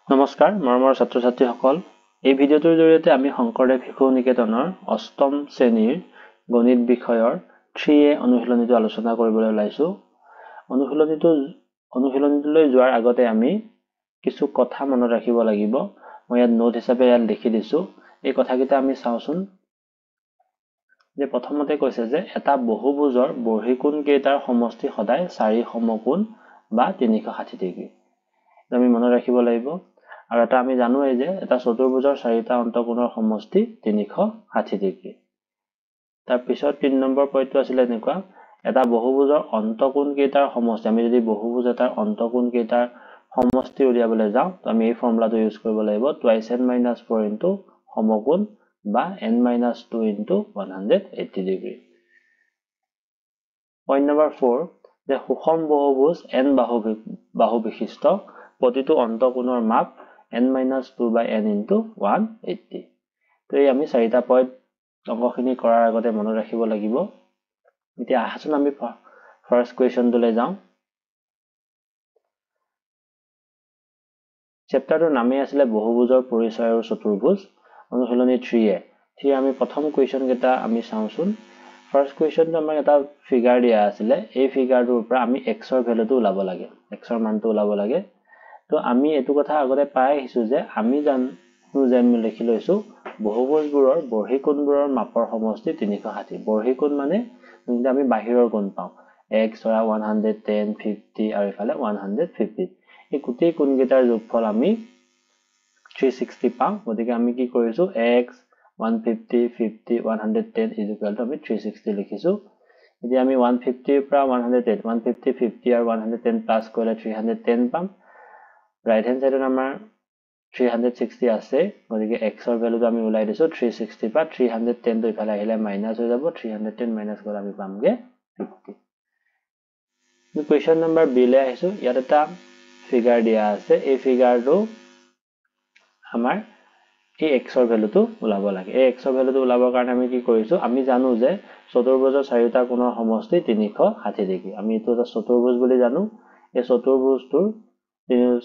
নমস্কাৰ মৰমৰ ছাত্ৰ ছাত্ৰীসকল এই ভিডিঅ'টোৰ জৰিয়তে আমি শংকৰদেৱ শিশু নিকেতনৰ অষ্টম শ্ৰেণীৰ গণিত বিষয়ৰ 3A অনুশীলনীটো আলোচনা কৰিবলৈ ওলাইছো অনুশীলনীটোলৈ যোৱাৰ আগতে আমি কিছু কথা মনত ৰাখিব লাগিব মই ইয়াত নোট হিচাপে ইয়াত লিখি দিছো এই কথাকিটা আমি চাওচোন যে প্ৰথমতে কৈছে যে এটা বহুভুজৰ বৰ্হিকোণ কেইটাৰ সমষ্টি সদায় 4 সমকোণ বা 360 ডিগ্ৰী আমি মনত ৰাখিব লাগিব আৰু এটা আমি জানোই যে এটা চতুৰ্ভুজৰ চাৰিটা অন্তকোণৰ সমষ্টি 360 ডিগ্ৰী তাৰ পিছত 3 নম্বৰ পইণ্টটো আছিল এনেকুৱা এটা বহুভুজৰ অন্তকোণ কেইটাৰ সমষ্টি আমি যদি বহুভুজ এটাৰ অন্তকোণ কেইটাৰ সমষ্টি উলিয়াবলৈ যাওঁ তো আমি এই ফৰ্মুলাটো ইউজ কৰিব লাগিব twice n - 4 into সমকোণ বা n - 2 into 180 degree point number 4 যে সুষম বহুভুজ n বাহু বিশিষ্ট প্ৰতিটো অন্তকোণৰ মাপ n - 2 by n into 180 তো এই আমি চাৰিটা পইণ্ট অংকখিনি কৰাৰ আগতে মনত ৰাখিব লাগিব এতিয়া আহাচোন আমি ফাৰ্স্ট কোৱেশ্চনটোলৈ যাওঁ চেপ্টাৰটোৰ নামেই আছিল বহুভুজৰ পৰিচয় আৰু চতুৰ্ভুজ অনুশীলনী 3A আমি প্ৰথম কোৱেশ্চন কেইটা আমি চাওচোন ফাৰ্স্ট কোৱেশ্চনটো আমাক এটা ফিগাৰ দিয়া আছিল এই ফিগাৰটোৰ পৰা আমি x ৰ ভ্যালুটো ওলাব লাগে x ৰ মানটো ওলাব লাগে তো আমি এটো কথা আগতে পাই আহিছো যে আমি জানো যে আমি লিখি লৈছো বহুভুজবোৰৰ বৰ্হিকোণবোৰৰ মাপৰ সমষ্টি 360 বৰ্হিকোণ মানে যদি আমি বাহিৰৰ কোণ পাওঁ x ধৰা 110 50 আৰু ইফালে 150 এই গোটেই কোণকেইটাৰ যোগফল আমি 360 পাওঁ গতিকে আমি কি কৰিছো x 150 50 110 ইকুৱেল টু আমি 360 লিখিছো এতিয়া আমি 150 ৰ পৰা 110 150 50 আৰু 110 প্লাস কৰিলে 310 পাম right hand side আমাৰ 360 আছে গতিকে x ৰ ভ্যালুটো আমি উলাই দিছো 360 পৰা 310 টো ইফালে আহিলে মাইনাস হৈ যাব 310 মাইনাস কৰি আমি পামগে 50 কোৱেশ্চন নম্বৰ b লৈ আহিছো ইয়াত এটা ফিগাৰ দিয়া আছে এই ফিগাৰটো আমাৰ এই x ৰ ভ্যালুটো উলাব লাগে এই x ৰ ভ্যালুটো উলাবৰ কাৰণে আমি কি কৰিছো আমি জানো যে চতুৰ্ভুজৰ চাৰিটা কোণৰ সমষ্টি 360 ডিগ্ৰী আমি এটো এটা চতুৰ্ভুজ বুলি জানো এই চতুৰ্ভুজটোৰ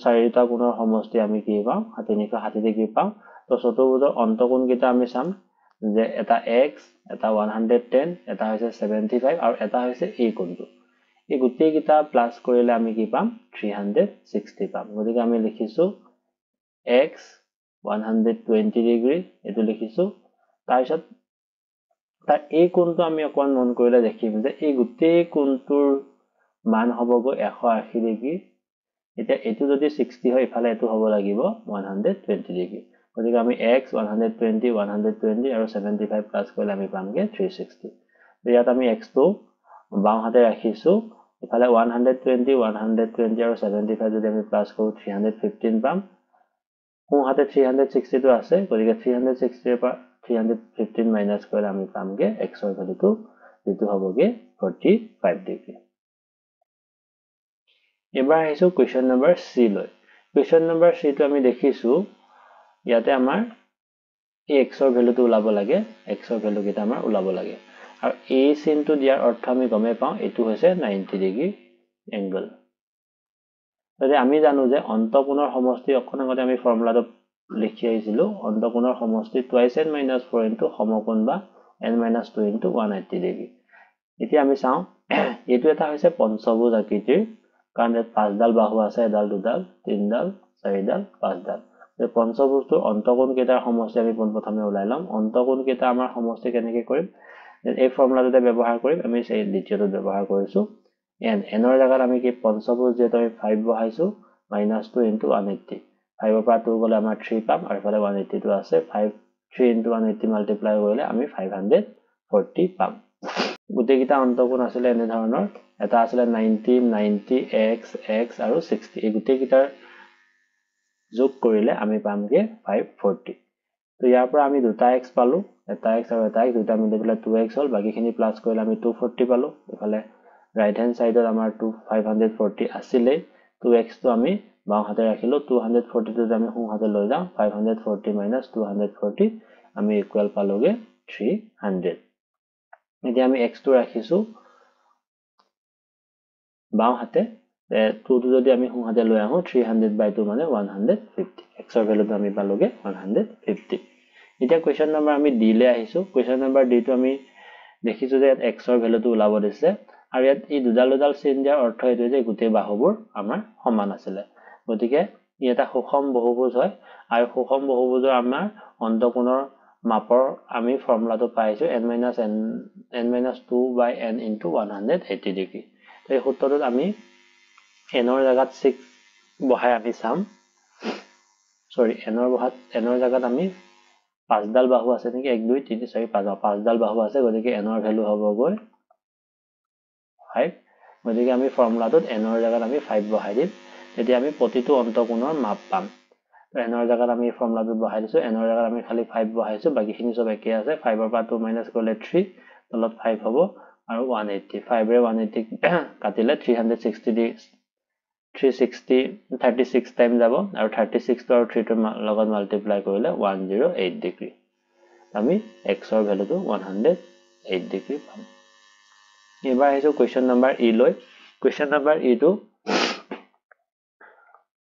চাৰিটা কোণৰ সমষ্টি আমি কি পাম 360 ডিগ্ৰী পাম তো চতুৰ্ভুজৰ অন্তকোণ কেইটা আমি চাম যে এটা x এটা 110 এটা হৈছে 75 আৰু এটা হৈছে এই কোণটো এই গোটেই কেইটা প্লাস কৰিলে আমি কি পাম 360 পাম গতিকে আমি লিখিছো x 120 ডিগ্ৰী এটো লিখিছো তাৰপিছত তাৰ এই কোণটো আমি অকমান মন কৰিলে দেখিম যে এই গোটেই কোণটোৰ মান হ'বগৈ 180 ডিগ্ৰী এতিয়া এটো যদি 60 হয় ইফালে এটো হ'ব লাগিব 120 ডিগ্ৰী গতিকে আমি x 120 120 আৰু 75 প্লাস কৰিলে আমি পামগে 360 ইয়াত আমি x টো বাও হাতে ৰাখিছো ইফালে 120 120 আৰু 75 যদি আমি প্লাস কৰো 315 পাম সোঁ হাতে 360 টো আছে গতিকে 360 ৰ পৰা 315 মাইনাস কৰিলে আমি পামগে x ৰ ভ্যালুটো যেটো হ'বগে 45 ডিগ্ৰী এবাৰ আহিছো কোৱেশ্চন নম্বৰ c লৈ কোৱেশ্চন নম্বৰ c টো আমি দেখিছো ইয়াতে আমাৰ এই x ৰ ভ্যালুটো ওলাব লাগে x ৰ ভ্যালু কেইটা আমাৰ ওলাব লাগে আৰু এই চিনটো দিয়াৰ অৰ্থ আমি গমে পাওঁ এটো হৈছে 90 ডিগ্ৰী এংগল যদি আমি জানো যে অন্তকোণৰ সমষ্টি অক্ষণ আগতে আমি ফৰ্মুলাটো লিখি আহিছিলো অন্তকোণৰ সমষ্টি twice n - 4 into সমকোণ বা n - 2 into 180 ডিগ্ৰী এতিয়া আমি চাওঁ এটো এটা হৈছে পঞ্চভুজ আকৃতিৰ কাৰণ ইয়াত 5 ডাল বাহু আছে এডাল দুডাল তিনডাল চাৰিডাল পাঁচডাল এই পঞ্চভুজটোৰ অন্তকোণ কেইটাৰ সমষ্টি আমি পোনপ্ৰথমে উলাই লম অন্তকোণ কেইটা আমাৰ সমষ্টি কেনেকৈ কৰিম এই ফৰ্মুলাটোতে ব্যৱহাৰ কৰিম আমি এই দ্বিতীয়টো ব্যৱহাৰ কৰিছো n ৰ জাগাত আমি কি পঞ্চভুজ যেটো আমি 5 বহাইছো -2 into 180 5 ৰ পৰা 2 গলে আমাৰ 3 পাম আৰু ইফালে 180 টো আছে 3 into 180 মাল্টিপ্লাই কৰিলে আমি 540 পাম গোটেই কিটা অন্তকোণ আছিল এনে ধৰণৰ এটা আছিল 90 90 x x আৰু 60 এই গোটেই কিটাৰ যোগ কৰিলে আমি পামগে 540 তো ইয়াৰ পৰা আমি দুটা x পালো এটা x আৰু এটা x দুটা মিলি পেলাই 2x হল বাকিখিনি প্লাস কৰিলে আমি 240 পালো ইফালে ৰাইট হ্যান্ড সাইডত আমাৰ 540 আছিলে 2x টো আমি বাও হাতে ৰাখিলো 240 টো আমি সোঁ হাতে লৈ যাওঁ 540 - 240 আমি ইকুৱেল পালোগে 300 এতিয়া আমি x টো ৰাখিছো বাও হাতে 2 টো যদি আমি সোঁ হাতে লৈ আহো 300/2 মানে 150 x ৰ ভ্যালুটো আমি পালোগে 150 এতিয়া কোৱেশ্চন নম্বৰ আমি d লে আহিছো কোৱেশ্চন নম্বৰ d টো আমি দেখিছো যে x ৰ ভ্যালুটো ওলাব দিছে আৰু ইয়াত এই দুডাল চিন দিয়াৰ অৰ্থ এইটো যে গোটেই বাহুবোৰ আমাৰ সমান আছিল গতিকে ই এটা সুষম বহুভুজ হয় আৰু সুষম বহুভুজৰ আমাৰ অন্তকোণৰ মাপৰ আমি ফৰ্মুলাটো পাইছো n-2 by n into 180 degree এই সূত্ৰটোত আমি n ৰ জাগাত 6 বহাই আমি চাম সৰি n ৰ জাগাত আমি 5 ডাল বাহু আছে নেকি 1 2 3 4 5 ডাল বাহু আছে গতিকে n ৰ ভ্যালু হ'ব গৈ 5 গতিকে আমি ফৰ্মুলাটোত n ৰ জাগাত আমি 5 বহাই দিম তেতিয়া আমি প্ৰতিটো অন্তকোণৰ মাপ পাম n ৰ জাগাত আমি ফৰ্মুলাটো বহাই দিছো n ৰ জাগাত আমি খালি 5 বহাইছো বাকিখিনি সব একে আছে 5 ৰ পৰা 2 মাইনাস কৰিলে 3 তলত 5 হ'ব আৰু 180 5 ৰে 180 কাটিলে 36 টাইম যাব আৰু 36 টো আৰু 3 টো লগত মাল্টিপ্লাই কৰিলে 108 ডিগ্ৰী আমি x ৰ ভ্যালুটো 108 ডিগ্ৰী পাম এবাৰ আহিছো কোৱেশ্চন নম্বৰ e লৈ কোৱেশ্চন নম্বৰ e টো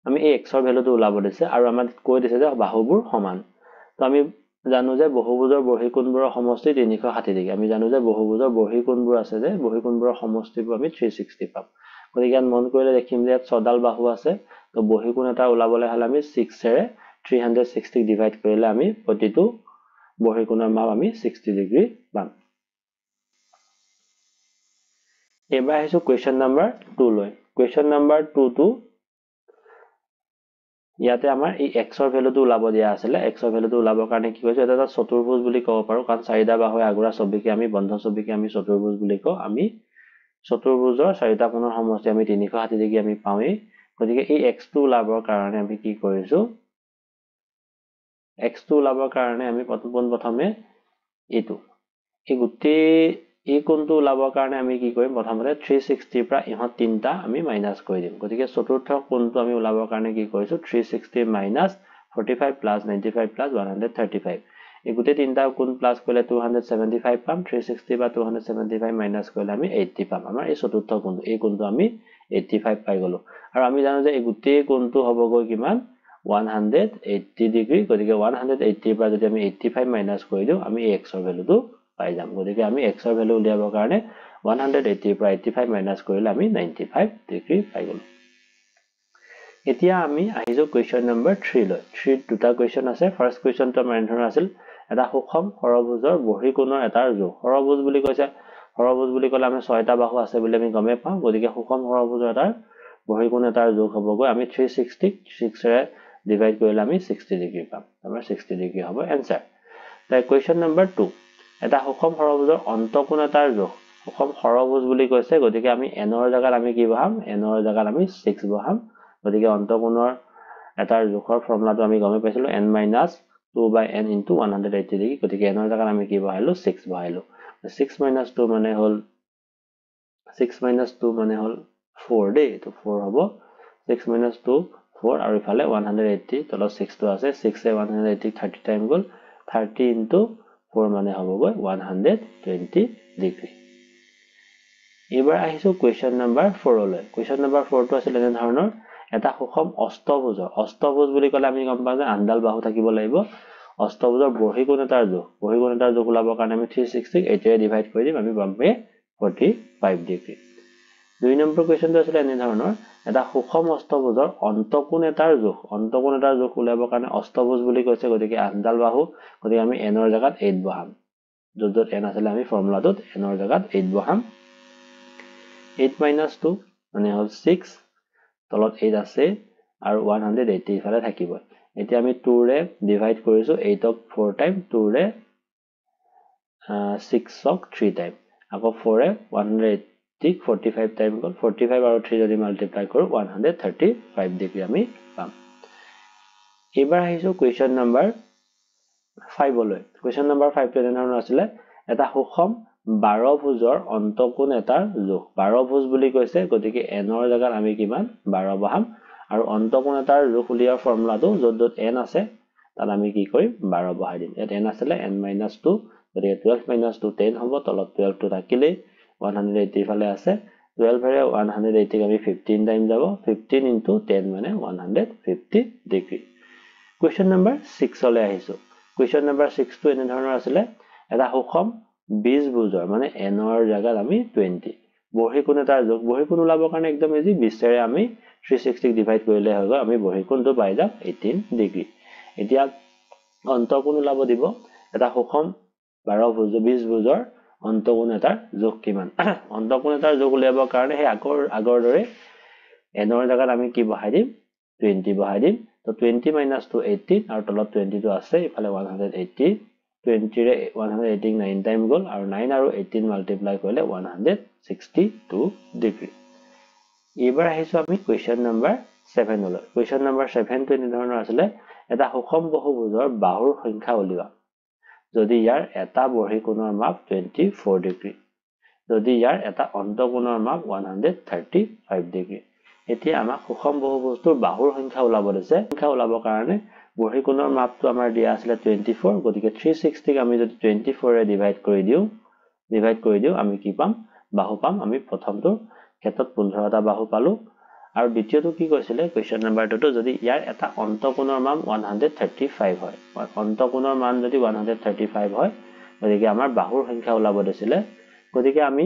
আমি এই x ৰ ভ্যালুটো ওলাব দিছে আৰু আমাক কৈ দিছে যে বাহুবোৰ সমান তো আমি জানো যে বহুভুজৰ বৰ্হিকোণবোৰৰ সমষ্টি 360 ডিগ্ৰী আমি জানো যে বহুভুজৰ বৰ্হিকোণবোৰ আছে যে বৰ্হিকোণবোৰৰ সমষ্টিবোৰ আমি 360 পাম গতিকে মন কৰিলে দেখিম যে 6 ডাল বাহু আছে তো বৰ্হিকোণ এটা ওলাবলৈ হলে আমি 6 ৰে 360 ডিভাইড কৰিলে আমি প্ৰতিটো বৰ্হিকোণৰ মাপ আমি 60 ডিগ্ৰী পাম এবাৰ আহিছো কোৱেশ্চন নম্বৰ 2 লৈ কোৱেশ্চন নম্বৰ 2 টো ইয়াতে আমাৰ এই x ৰ ভ্যালুটো ওলাব দিয়া আছিল x ৰ ভ্যালুটো ওলাবৰ কাৰণে কি কৈছো এটা চতুৰ্ভুজ বুলি ক'ব পাৰো কাৰণ চাৰিটা বাহুৰ আগৰা ছবিকে আমি বন্ধ ছবিকে আমি চতুৰ্ভুজ বুলি কওঁ আমি চতুৰ্ভুজৰ চাৰিটা কোণৰ সমষ্টি আমি 360 ডিগ্ৰী আমি পাওঁই গতিকে এই x টো ওলাবৰ কাৰণে আমি কি কৰিছো x টো ওলাবৰ কাৰণে আমি প্ৰথমে এইটো এই গোটেই এই কোণটো ওলাবৰ কাৰণে আমি কি কৰিম প্ৰথমতে 360 পৰা ইহত তিনটা আমি মাইনাস কৰি দিম গতিকে চতুৰ্থ কোণটো আমি ওলাবৰ কাৰণে কি কৰিছো 360 - 45 + 95 + 135 এই গোটেই তিনটা কোণ প্লাস কৰিলে 275 পাম 360 বা 275 মাইনাস কৰিলে আমি 80 পাম আমাৰ এই চতুৰ্থ কোণটো এই কোণটো আমি 85 পাই গলো আৰু আমি জানো যে এই গোটেই কোণটো হ'ব গৈ কিমান 180 ডিগ্ৰী গতিকে 180 পৰা যদি আমি 85 মাইনাস কৰি দিও আমি x ৰ ভ্যালুটো পাই যাম গতিকে আমি x ৰ ভ্যালু উলিয়াবৰ কাৰণে 180 পৰা 85 মাইনাস কৰিলে আমি 95 ডিগ্ৰী পাই গলো এতিয়া আমি আহিছো কোৱেশ্চন নম্বৰ 3 লৈ 3 দুটা কোৱেশ্চন আছে ফাৰ্স্ট কোৱেশ্চনটো আমাৰ এন্সাৰ আছিল এটা সুষম ষড়ভুজৰ বৰ্হিকোণৰ এটাৰ যোগ ষড়ভুজ বুলি কৈছে ষড়ভুজ বুলি ক'লে আমি 6টা বাহু আছে বুলি আমি গমে পাওঁ গতিকে সুষম ষড়ভুজৰ এটাৰ বৰ্হিকোণ এটাৰ যোগ হ'ব গৈ আমি 360 6 ৰে ডিভাইড কৰিলে আমি 60 ডিগ্ৰী পাম আমাৰ 60 ডিগ্ৰী হ'ব এনসাৰ তাই কোৱেশ্চন নম্বৰ 2 এটা সুষম ষড়ভুজৰ অন্তকোণ এটাৰ যোগ সুষম ষড়ভুজ বুলি কৈছে গতিকে আমি n ৰ জাগাত আমি কি বহাম n ৰ জাগাত আমি 6 বহাম গতিকে অন্তকোণৰ এটাৰ যোগৰ ফৰ্মুলাটো আমি গমে পাইছিলো n-2 by n into 180 degree গতিকে n ৰ জাগাত আমি কি বহাইলো 6 বহাইলো 6 - 2 মানে হল 4 দে তো 4 হ'ব 6 - 2 4 আৰু ইফালে 180 তলত 6 টো আছে 6 এ 180 30 টাইম গল 30 into 4 মানে হ'ব গৈ 120 ডিগ্ৰী এবাৰ আহিছো কোৱেশ্চন নম্বৰ 4 লৈ কোৱেশ্চন নম্বৰ 4 টো আছিল এনে ধৰণৰ এটা সুষম অষ্টভুজ বুলি ক'লে আমি গম পাওঁ যে আনডাল বাহু থাকিব লাগিব অষ্টভুজৰ বৰ্হিকোণ এটাৰ যোগ ওলাবৰ কাৰণে আমি 360 8 ৰে ডিভাইড কৰি দিম আমি পাম 45 ডিগ্ৰী দুই নম্বৰ কোৱেশ্চনটো আছিল এনে ধৰণৰ এটা সুষম অষ্টভুজৰ অন্তকোণ এটাৰ যোগ উলিয়াবৰ কাৰণে অষ্টভুজ বুলি কৈছে গতিকে আনডাল বাহু গতিকে আমি n ৰ জাগাত 8 বহাম য'ত n আছিল আমি ফৰ্মুলাটোত n ৰ জাগাত 8 বহাম 8 - 2 মানে হল 6 তলত 8 আছে আৰু 180 ইফালে থাকিব এতিয়া আমি 2 ৰে ডিভাইড কৰিছো 8 ক 4 টাইম 2 ৰে 6 ক 3 টাইম আকৌ 4 ৰে 180 45 টাইম গল 45 আৰু 3 যদি মাল্টিপ্লাই কৰো 135 ডিগ্ৰী আমি পাম এবাৰ আহিছো কোৱেশ্চন নম্বৰ 5 লৈ কোৱেশ্চন নম্বৰ 5 টো এনে ধৰণৰ আছিল এটা সুষম 12 ভুজৰ অন্তকোণ এটাৰ যোগ 12 ভুজ বুলি কৈছে গতিকে n ৰ জাগাত আমি কিমান 12 বহাম আৰু অন্তকোণ এটাৰ যোগ উলিয়াৰ ফৰ্মুলাটো য'ত n আছে তাত আমি কি কৰিম 12 বহাই দিম ইয়াত n আছিল n-2 গতিকে 12 - 2 10 হ'ব তলত 12 টো থাকিলে 180 ইফালে আছে 12 ৰে 180 ক আমি 15 টাইম যাব 15 into 10 মানে 150 ডিগ্ৰী কুৱেশ্যন নম্বৰ 6 লৈ আহিছো কুৱেশ্যন নম্বৰ 6 টো এনে ধৰণৰ আছিল এটা সুষম 20 ভুজৰ মানে n ৰ জাগাত আমি 20 বহিকোণ এটাৰ যোগ বহিকোণ ওলাবৰ কাৰণে একদম ইজি 20 ৰে আমি 360 ডিভাইড কৰিলে হৈ আমি বহিকোণটো পাই যাম 18 ডিগ্ৰী এতিয়া অন্তকোণ ওলাব দিব এটা সুষম 12 ভুজ 20 ভুজৰ অন্তকোণ এটাৰ যোগ কিমান অন্তকোণ এটাৰ যোগ উলিয়াবৰ কাৰণে হে আগৰ দৰে n ৰ জাগাত আমি কি বহাই দিম 20 বহাই দিম তো 20 minus 2 18 আৰু তলত 20 টো আছে ইফালে 180 20 ৰে 180 9 টাইম গল আৰু 9 আৰু 18 মাল্টিপ্লাই কৰিলে 162 ডিগ্ৰী এবাৰ আহিছো আমি কুৱেশ্যন নম্বৰ 7 লৈ কুৱেশ্যন নম্বৰ 7 টো এনে ধৰণৰ আছিল এটা সুষম বহুভুজৰ বাহুৰ সংখ্যা উলিওৱা যদি ইয়াৰ এটা বহিকোণৰ মাপ 24 ডিগ্ৰী যদি ইয়াৰ এটা অন্তকোণৰ মাপ 135 ডিগ্ৰী এতিয়া আমাক সুষম বহুভুজটোৰ বাহুৰ সংখ্যা ওলাব দিছে সংখ্যা ওলাবৰ কাৰণে বহিকোণৰ মাপটো আমাৰ দিয়া আছিল 24 গতিকে 360 ক আমি যদি 24 ৰে ডিভাইড কৰি দিও আমি কি পাম বাহু পাম আমি প্ৰথমটো ক্ষেত্ৰত 15টা বাহু পালো আৰু দ্বিতীয়টো কি কৈছিলে কোৱেশ্চন নম্বৰ 2 টো যদি ইয়াৰ এটা অন্তকোণৰ মান 135 হয় অন্তকোণৰ মান যদি 135 হয় গতিকে আমাৰ বাহুৰ সংখ্যা ওলাব দিছিলে গতিকে আমি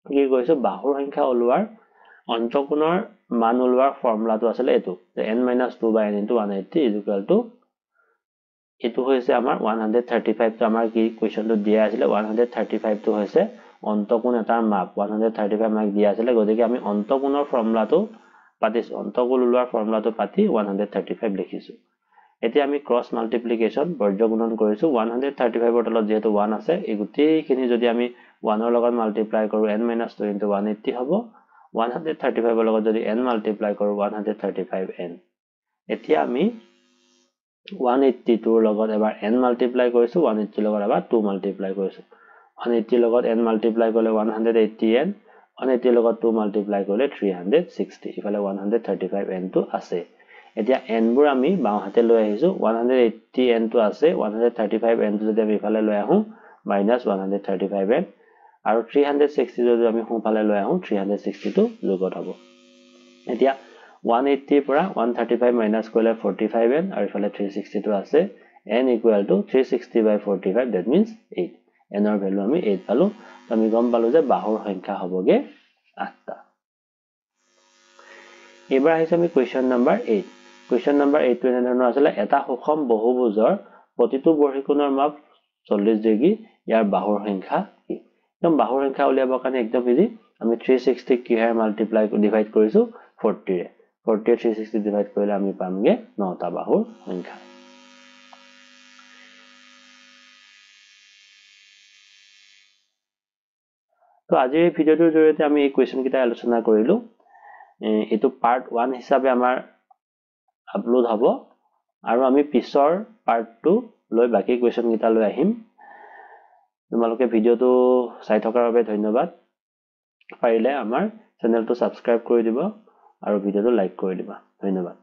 কি কৈছো বাহুৰ সংখ্যা ওলোৱাৰ অন্তকোণৰ মান ওলোৱাৰ ফৰ্মুলাটো আছিল এটো n - 2 / n * 180 এটো হৈছে আমাৰ 135 টো আমাৰ কি কোৱেশ্চনটো দিয়া আছিল 135 টো হৈছে অন্তকোণ এটাৰ মাপ 135 মাৰ্ক দিয়া আছিল গতিকে আমি অন্তকোণৰ ফৰ্মুলাটো পাতিছো অন্তকোণ ওলোৱাৰ ফৰ্মুলাটো পাতি 135 লিখিছো এতিয়া আমি ক্ৰস মাল্টিপ্লিকেশন বৰ্গ গুণন কৰিছো 135 ৰ তলত যেহেতু 1 আছে এই গোটেইখিনি যদি আমি 1 ৰ লগত মাল্টিপ্লাই কৰো n - 2 * 180 হ'ব 135 ৰ লগত যদি n মাল্টিপ্লাই কৰো 135n এতিয়া আমি 182 ৰ লগত এবাৰ n মাল্টিপ্লাই কৰিছো 180 ৰ লগত এবাৰ 2 মাল্টিপ্লাই কৰিছো 180 ৰ লগত n মাল্টিপ্লাই কৰিলে 180n 180 ৰ লগত 2 মাল্টিপ্লাই কৰিলে 360 ইফালে 135n টো আছে এতিয়া n বোৰ আমি বাও হাতে লৈ আহিছো 180n টো আছে 135n টো যদি আমি ইফালে লৈ আহো -135n আৰু 360 যদি আমি সোঁফালে লৈ আহো 360 টো যোগত হ'ব এতিয়া 180 পৰা 135 মাইনাস কৰিলে 45n আৰু ইফালে 360 টো আছে n = 360/45 that means 8 n ৰ ভ্যালু আমি 8 পালো আমি গম পালো যে বাহুৰ সংখ্যা হ'বগে 8টা এবাৰ আহিছে আমি কোৱেশ্চন নম্বৰ 8 কোৱেশ্চন নম্বৰ 8 টো এনে ধৰণৰ আছিল এটা সুষম বহুভুজৰ প্ৰতিটো বহিকোণৰ মাপ 40 ডিগ্ৰী ইয়াৰ বাহুৰ সংখ্যা কি একদম বাহুৰ সংখ্যা উলিয়াবৰ কাৰণে একদম ইজি আমি 360 কিহে মাল্টিপ্লাই ডিভাইড কৰিছো 40 ৰে 40 360 ডিভাইড কৰিলে আমি পামগে 9টা বাহুৰ সংখ্যা তো আজিৰ এই ভিডিওটোৰ জৰিয়তে আমি এই কোৱেশ্চন কিটা আলোচনা কৰিলো এটো পাৰ্ট 1 হিচাপে আমাৰ আপলোড হ'ব আৰু আমি পিছৰ পাৰ্ট 2 লৈ বাকি কোৱেশ্চন কিটা লৈ আহিম তোমালোকে ভিডিওটো চাই থকাৰ বাবে ধন্যবাদ পাৰিলে আমাৰ চেনেলটো সাবস্ক্ৰাইব কৰি দিবা আৰু ভিডিওটো লাইক কৰি দিবা ধন্যবাদ